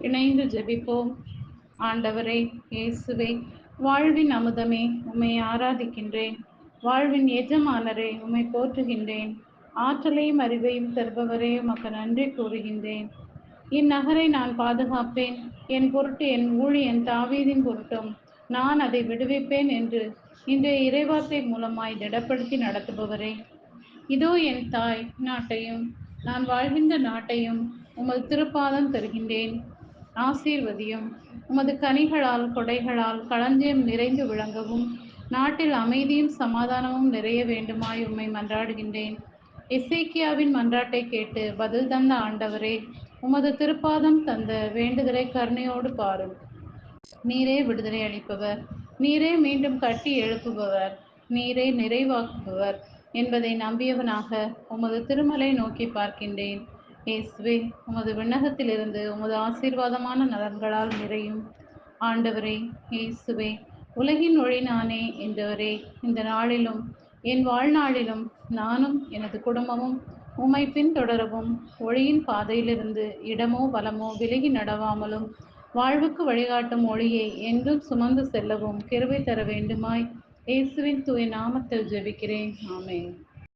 இணைந்து ஜெபிப்போம். ஆண்டவரே, இயேசுவே, வாழ்வின் அமுதமே, உம்மை ஆராதிக்கின்றேன். வாழ்வின் எஜமானரே, உம்மை போற்றுகின்றேன். ஆற்றலையும் அறிவையும் தருபவரே, உமக்கு நன்றி கூறுகின்றேன். இந்நகரை நான் பாதுகாப்பேன், என் பொருட்டு என் ஊழியன் தாவீதின் பொருட்டும் நான் அதை விடுவிப்பேன் என்று இன்றைய இறைவார்த்தை மூலமாய் திடப்படுத்தி நடத்துபவரே, இதோ என் தாய் நாட்டையும் நான் வாழ்கின்ற நாட்டையும் உமது திருப்பாதம் தருகின்றேன். ஆசீர்வதியும். உமது கனிகளால் கொடைகளால் களஞ்சியம் நிறைந்து விளங்கவும் நாட்டில் அமைதியும் சமாதானமும் நிறைய வேண்டுமாய் உம்மை மன்றாடுகின்றேன். எசேக்கியாவின் மன்றாட்டை கேட்டு பதில் தந்த ஆண்டவரே, உமது திருப்பாதம் தந்த வேண்டுதலை கருணையோடு பாரும். நீரே விடுதலை அளிப்பவர், நீரே மீண்டும் கட்டி எழுப்புபவர், நீரே நிறைவாக்குபவர் என்பதை நம்பியவனாக உமது திருமலை நோக்கி பார்க்கின்றேன். இயேசுவே, உமது விண்ணகத்திலிருந்து உமது ஆசீர்வாதமான நலன்களால் நிறையும். ஆண்டவரே, இயேசுவே, உலகின் ஒளி நானே என்றவரே, இந்த நாளிலும் என் வாழ்நாளிலும் நானும் எனது குடும்பமும் உம்மை பின்தொடரவும், ஒளியின் பாதையிலிருந்து இடமோ வலமோ விலகி நடவாமலும், வாழ்வுக்கு வழிகாட்டும் ஒளியை என்றும் சுமந்து செல்லவும் கிருபை தர வேண்டுமாய் இயேசுவின் தூய நாமத்தில் ஜெபிக்கிறேன். ஆமென்.